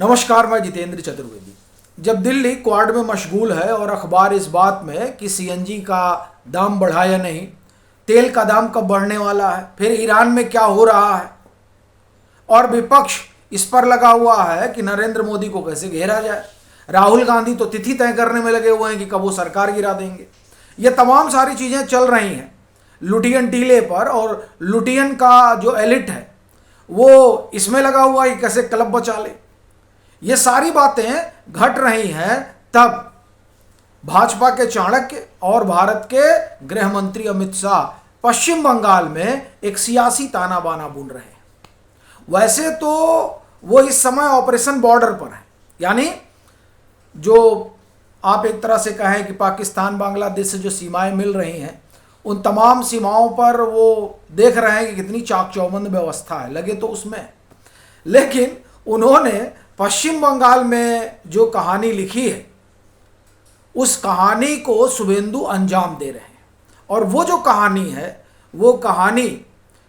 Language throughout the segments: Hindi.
नमस्कार, मैं जितेंद्र चतुर्वेदी। जब दिल्ली क्वाड में मशगूल है और अखबार इस बात में कि सीएनजी का दाम बढ़ा या नहीं, तेल का दाम कब बढ़ने वाला है, फिर ईरान में क्या हो रहा है और विपक्ष इस पर लगा हुआ है कि नरेंद्र मोदी को कैसे घेरा जाए। राहुल गांधी तो तिथि तय करने में लगे हुए हैं कि कब वो सरकार गिरा देंगे। ये तमाम सारी चीज़ें चल रही हैं लुटियन टीले पर, और लुटियन का जो एलिट है वो इसमें लगा हुआ है कि कैसे क्लब बचा ले। ये सारी बातें घट रही हैं तब भाजपा के चाणक्य और भारत के गृह मंत्री अमित शाह पश्चिम बंगाल में एक सियासी ताना बाना बुन रहे हैं। वैसे तो वो इस समय ऑपरेशन बॉर्डर पर है, यानी जो आप एक तरह से कहें कि पाकिस्तान बांग्लादेश से जो सीमाएं मिल रही हैं उन तमाम सीमाओं पर वो देख रहे हैं कि कितनी चाक चौबंद व्यवस्था है, लगे तो उसमें। लेकिन उन्होंने पश्चिम बंगाल में जो कहानी लिखी है उस कहानी को शुभेंदु अंजाम दे रहे हैं, और वो जो कहानी है वो कहानी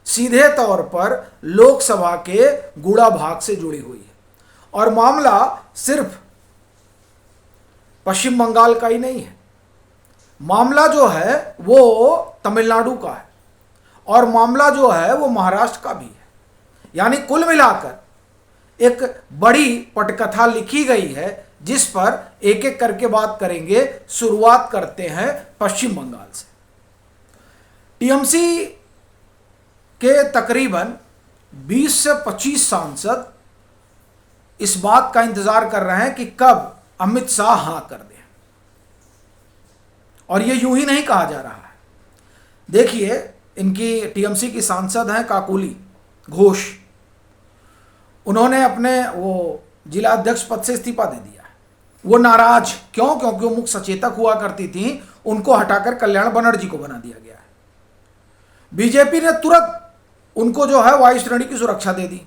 सीधे तौर पर लोकसभा के गुड़ा भाग से जुड़ी हुई है। और मामला सिर्फ पश्चिम बंगाल का ही नहीं है, मामला जो है वो तमिलनाडु का है और मामला जो है वो महाराष्ट्र का भी है। यानी कुल मिलाकर एक बड़ी पटकथा लिखी गई है जिस पर एक एक करके बात करेंगे। शुरुआत करते हैं पश्चिम बंगाल से। टीएमसी के तकरीबन 20 से 25 सांसद इस बात का इंतजार कर रहे हैं कि कब अमित शाह हां कर दें, और ये यूं ही नहीं कहा जा रहा है। देखिए, इनकी टीएमसी की सांसद हैं काकोली घोष, उन्होंने अपने वो जिला अध्यक्ष पद से इस्तीफा दे दिया है। वो नाराज क्यों? क्योंकि वो मुख्य सचेतक हुआ करती थी, उनको हटाकर कल्याण बनर्जी को बना दिया गया है। बीजेपी ने तुरंत उनको जो है वायु श्रेणी की सुरक्षा दे दी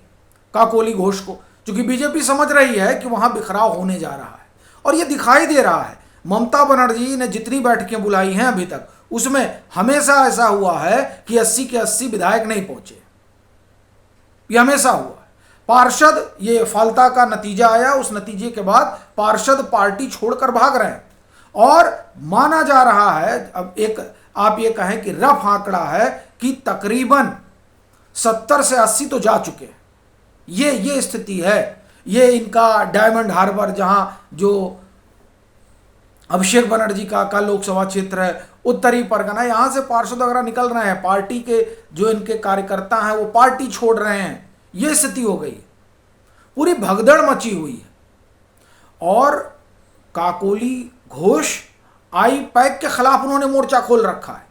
काकोली घोष को, क्योंकि बीजेपी समझ रही है कि वहां बिखराव होने जा रहा है। और ये दिखाई दे रहा है, ममता बनर्जी ने जितनी बैठकें बुलाई हैं अभी तक उसमें हमेशा ऐसा हुआ है कि 80 के 80 विधायक नहीं पहुंचे। ये हमेशा हुआ है। पार्षद, ये फाल्ता का नतीजा आया, उस नतीजे के बाद पार्षद पार्टी छोड़कर भाग रहे हैं। और माना जा रहा है, अब एक आप ये कहें कि रफ आंकड़ा है कि तकरीबन 70 से 80 तो जा चुके हैं। ये स्थिति है। ये इनका डायमंड हार्बर, जहां जो अभिषेक बनर्जी का लोकसभा क्षेत्र है, उत्तरी परगना, यहां से पार्षद वगैरह निकल रहे हैं। पार्टी के जो इनके कार्यकर्ता हैं वो पार्टी छोड़ रहे हैं। ये स्थिति हो गई, पूरी भगदड़ मची हुई है। और काकोली घोष आई पैक के खिलाफ उन्होंने मोर्चा खोल रखा है।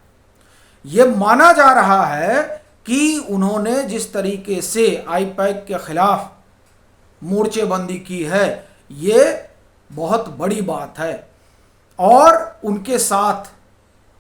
यह माना जा रहा है कि उन्होंने जिस तरीके से आई पैक के खिलाफ मोर्चेबंदी की है ये बहुत बड़ी बात है, और उनके साथ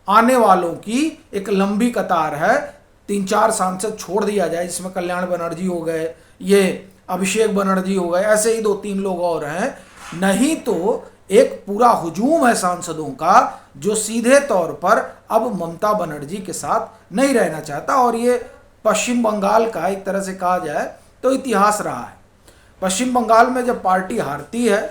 आने वालों की एक लंबी कतार है। 3-4 सांसद छोड़ दिया जाए, जिसमें कल्याण बनर्जी हो गए, ये अभिषेक बनर्जी हो गए, ऐसे ही 2-3 लोग और हैं। नहीं तो एक पूरा हुजूम है सांसदों का जो सीधे तौर पर अब ममता बनर्जी के साथ नहीं रहना चाहता। और ये पश्चिम बंगाल का एक तरह से कहा जाए तो इतिहास रहा है। पश्चिम बंगाल में जब पार्टी हारती है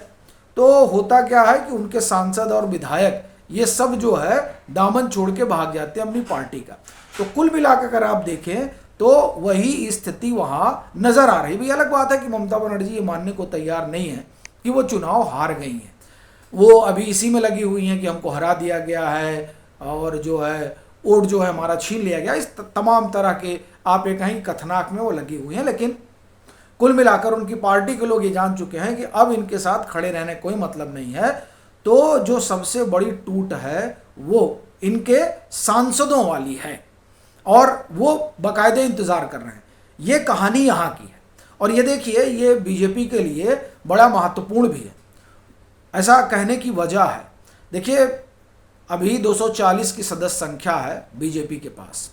तो होता क्या है कि उनके सांसद और विधायक ये सब जो है दामन छोड़ के भाग जाते हैं अपनी पार्टी का। तो कुल मिलाकर अगर आप देखें तो वही स्थिति वहां नजर आ रही है। भी अलग बात है कि ममता बनर्जी ये मानने को तैयार नहीं है कि वो चुनाव हार गई हैं। वो अभी इसी में लगी हुई हैं कि हमको हरा दिया गया है और जो है वोट जो है हमारा छीन लिया गया। इस तमाम तरह के आप ये कहीं कथनाक में वो लगी हुई हैं। लेकिन कुल मिलाकर उनकी पार्टी के लोग ये जान चुके हैं कि अब इनके साथ खड़े रहने कोई मतलब नहीं है। तो जो सबसे बड़ी टूट है वो इनके सांसदों वाली है, और वो बाकायदे इंतजार कर रहे हैं। ये कहानी यहाँ की है, और ये देखिए, ये बीजेपी के लिए बड़ा महत्वपूर्ण भी है। ऐसा कहने की वजह है, देखिए अभी 240 की सदस्य संख्या है बीजेपी के पास,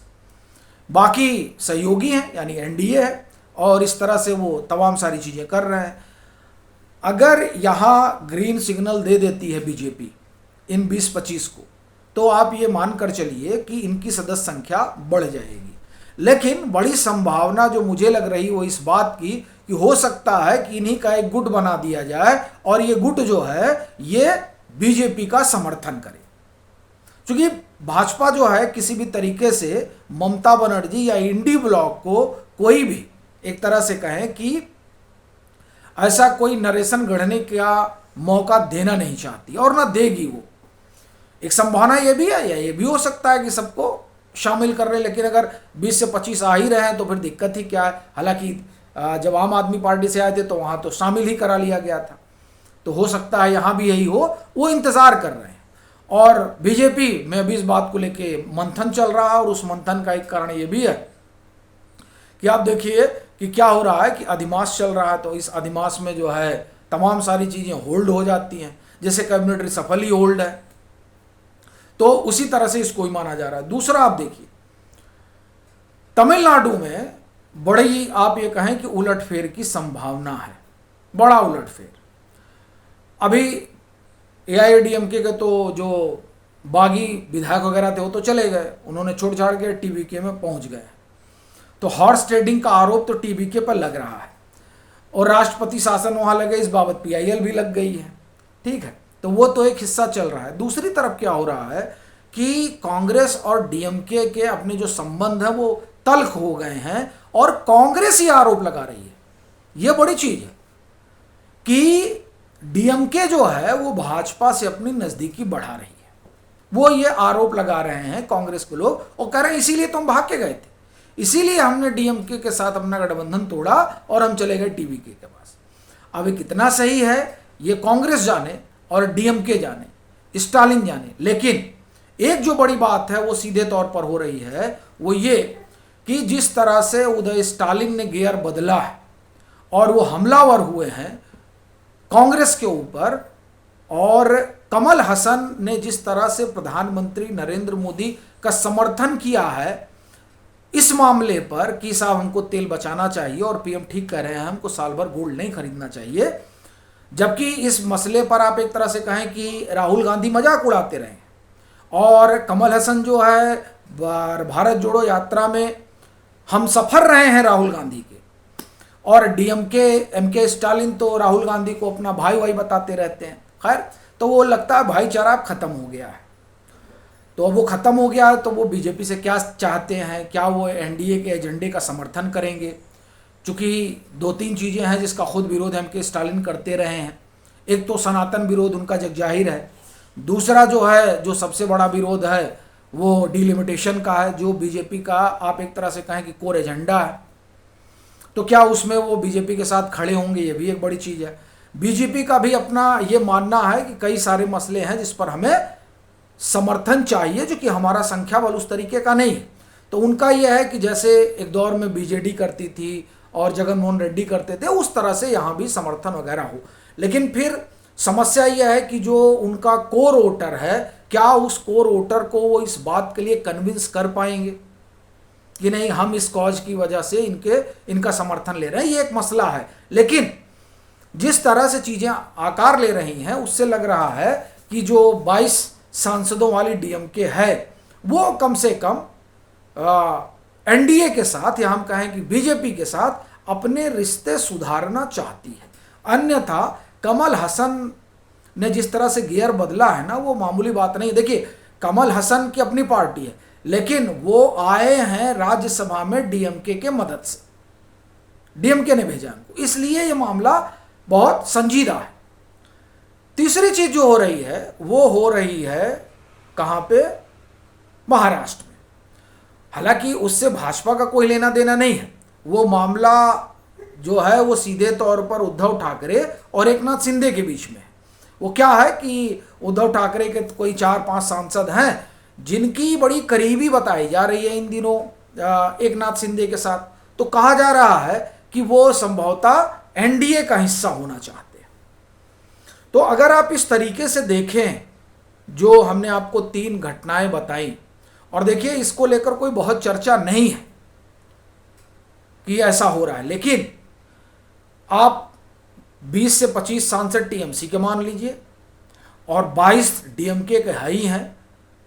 बाकी सहयोगी हैं यानी एनडीए है, और इस तरह से वो तमाम सारी चीज़ें कर रहे हैं। अगर यहाँ ग्रीन सिग्नल दे देती है बीजेपी इन 20-25 को, तो आप ये मानकर चलिए कि इनकी सदस्य संख्या बढ़ जाएगी। लेकिन बड़ी संभावना जो मुझे लग रही वो इस बात की कि हो सकता है कि इन्हीं का एक गुट बना दिया जाए और ये गुट जो है ये बीजेपी का समर्थन करे। क्योंकि भाजपा जो है किसी भी तरीके से ममता बनर्जी या इंडी ब्लॉक को कोई भी एक तरह से कहें कि ऐसा कोई नरेशन गढ़ने का मौका देना नहीं चाहती और ना देगी वो। एक संभावना ये भी है या ये भी हो सकता है कि सबको शामिल कर रहे हैं, लेकिन अगर 20 से 25 आ ही रहे हैं तो फिर दिक्कत ही क्या है। हालांकि जब आम आदमी पार्टी से आए थे तो वहाँ तो शामिल ही करा लिया गया था, तो हो सकता है यहाँ भी यही हो, वो इंतज़ार कर रहे हैं। और बीजेपी में भी इस बात को लेके मंथन चल रहा है और उस मंथन का एक कारण ये भी है कि आप देखिए कि क्या हो रहा है कि अधिमास चल रहा है, तो इस अधिमास में जो है तमाम सारी चीज़ें होल्ड हो जाती हैं, जैसे कैबिनेट रिसफल ही होल्ड है, तो उसी तरह से इसको ही माना जा रहा है। दूसरा आप देखिए तमिलनाडु में बड़ी आप ये कहें कि उलटफेर की संभावना है, बड़ा उलटफेर। अभी एआईएडीएमके के तो जो बागी विधायक वगैरह थे वो तो चले गए, उन्होंने छोड़ छाड़ के टीवीके में पहुंच गए, तो हॉर्स ट्रेडिंग का आरोप तो टीवीके पर लग रहा है और राष्ट्रपति शासन वहां लगे, इस बाबत पीआईएल भी लग गई है। ठीक है, तो वो तो एक हिस्सा चल रहा है। दूसरी तरफ क्या हो रहा है कि कांग्रेस और डीएमके के अपने जो संबंध है वो तल्ख हो गए हैं और कांग्रेस ही आरोप लगा रही है। ये बड़ी चीज है कि डीएमके जो है वो भाजपा से अपनी नजदीकी बढ़ा रही है। वो ये आरोप लगा रहे हैं कांग्रेस के लोग और कह रहे हैं इसीलिए तो हम भाग के गए थे, इसीलिए हमने डीएमके के साथ अपना गठबंधन तोड़ा और हम चले गए टीवीके के पास। अब ये कितना सही है ये कांग्रेस जाने और डीएमके जाने, स्टालिन जाने, लेकिन एक जो बड़ी बात है वो सीधे तौर पर हो रही है वो ये कि जिस तरह से उदय स्टालिन ने गियर बदला है और वो हमलावर हुए हैं कांग्रेस के ऊपर, और कमल हसन ने जिस तरह से प्रधानमंत्री नरेंद्र मोदी का समर्थन किया है इस मामले पर कि साहब हमको तेल बचाना चाहिए और पीएम ठीक कह रहे हैं हमको साल भर गोल्ड नहीं खरीदना चाहिए, जबकि इस मसले पर आप एक तरह से कहें कि राहुल गांधी मजाक उड़ाते रहे और कमल हसन जो है भारत जोड़ो यात्रा में हम सफर रहे हैं राहुल गांधी के, और डीएमके एमके स्टालिन तो राहुल गांधी को अपना भाई भाई बताते रहते हैं। खैर, तो वो लगता है भाईचारा खत्म हो गया है। तो अब वो खत्म हो गया है तो वो बीजेपी से क्या चाहते हैं, क्या वो एनडीए के एजेंडे का समर्थन करेंगे? चूँकि 2-3 चीज़ें हैं जिसका खुद विरोध एमके स्टालिन करते रहे हैं। एक तो सनातन विरोध उनका जगजाहिर है, दूसरा जो है जो सबसे बड़ा विरोध है वो डिलिमिटेशन का है, जो बीजेपी का आप एक तरह से कहें कि कोर एजेंडा है। तो क्या उसमें वो बीजेपी के साथ खड़े होंगे, ये भी एक बड़ी चीज़ है। बीजेपी का भी अपना ये मानना है कि कई सारे मसले हैं जिस पर हमें समर्थन चाहिए, जो कि हमारा संख्या बल उस तरीके का नहीं है। तो उनका यह है कि जैसे एक दौर में बीजेडी करती थी और जगन मोहन रेड्डी करते थे, उस तरह से यहाँ भी समर्थन वगैरह हो। लेकिन फिर समस्या यह है कि जो उनका कोर वोटर है, क्या उस कोर वोटर को वो इस बात के लिए कन्विंस कर पाएंगे कि नहीं हम इस कॉज की वजह से इनका समर्थन ले रहे हैं, ये एक मसला है। लेकिन जिस तरह से चीज़ें आकार ले रही हैं उससे लग रहा है कि जो 22 सांसदों वाली डीएमके है वो कम से कम एनडीए के साथ या हम कहें कि बीजेपी के साथ अपने रिश्ते सुधारना चाहती है। अन्यथा कमल हसन ने जिस तरह से गियर बदला है ना, वो मामूली बात नहीं। देखिए, कमल हसन की अपनी पार्टी है, लेकिन वो आए हैं राज्यसभा में डीएमके के मदद से, डीएमके ने भेजा उनको, इसलिए ये मामला बहुत संजीदा है। तीसरी चीज जो हो रही है वो हो रही है कहां पे? महाराष्ट्र में। हालांकि उससे भाजपा का कोई लेना देना नहीं है, वो मामला जो है वो सीधे तौर पर उद्धव ठाकरे और एकनाथ शिंदे के बीच में है। वो क्या है कि उद्धव ठाकरे के कोई 4-5 सांसद हैं जिनकी बड़ी करीबी बताई जा रही है इन दिनों एकनाथ शिंदे के साथ। तो कहा जा रहा है कि वो संभवतः एनडीए का हिस्सा होना चाहते हैं। तो अगर आप इस तरीके से देखें जो हमने आपको 3 घटनाएं बताई, और देखिए इसको लेकर कोई बहुत चर्चा नहीं है कि ऐसा हो रहा है, लेकिन आप 20 से 25 सांसद टीएमसी के मान लीजिए और 22 डीएमके के ही हैं,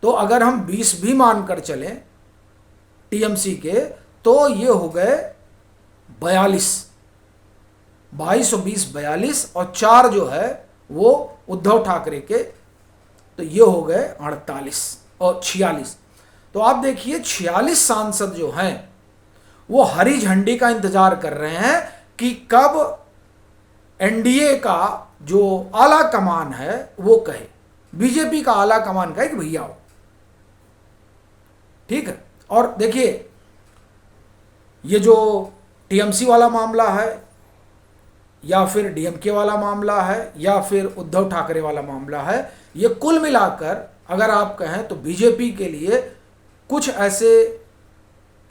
तो अगर हम 20 भी मानकर चलें टीएमसी के, तो ये हो गए 42, 22 और 20 42, और 4 जो है वो उद्धव ठाकरे के, तो ये हो गए 48 और 46। तो आप देखिए 46 सांसद जो हैं वो हरी झंडी का इंतजार कर रहे हैं कि कब एनडीए का जो आला कमान है वो कहे, बीजेपी का आला कमान कहे कि भैया आओ। ठीक है, और देखिए ये जो टीएमसी वाला मामला है, या फिर डीएमके वाला मामला है, या फिर उद्धव ठाकरे वाला मामला है, ये कुल मिलाकर अगर आप कहें तो बीजेपी के लिए कुछ ऐसे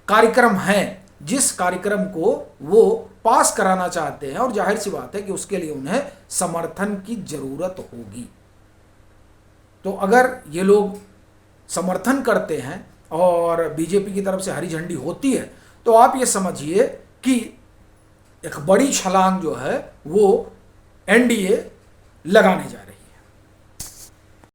कार्यक्रम हैं जिस कार्यक्रम को वो पास कराना चाहते हैं, और जाहिर सी बात है कि उसके लिए उन्हें समर्थन की जरूरत होगी। तो अगर ये लोग समर्थन करते हैं और बीजेपी की तरफ से हरी झंडी होती है, तो आप ये समझिए कि एक बड़ी छलांग जो है वो एनडीए लगाने जाए।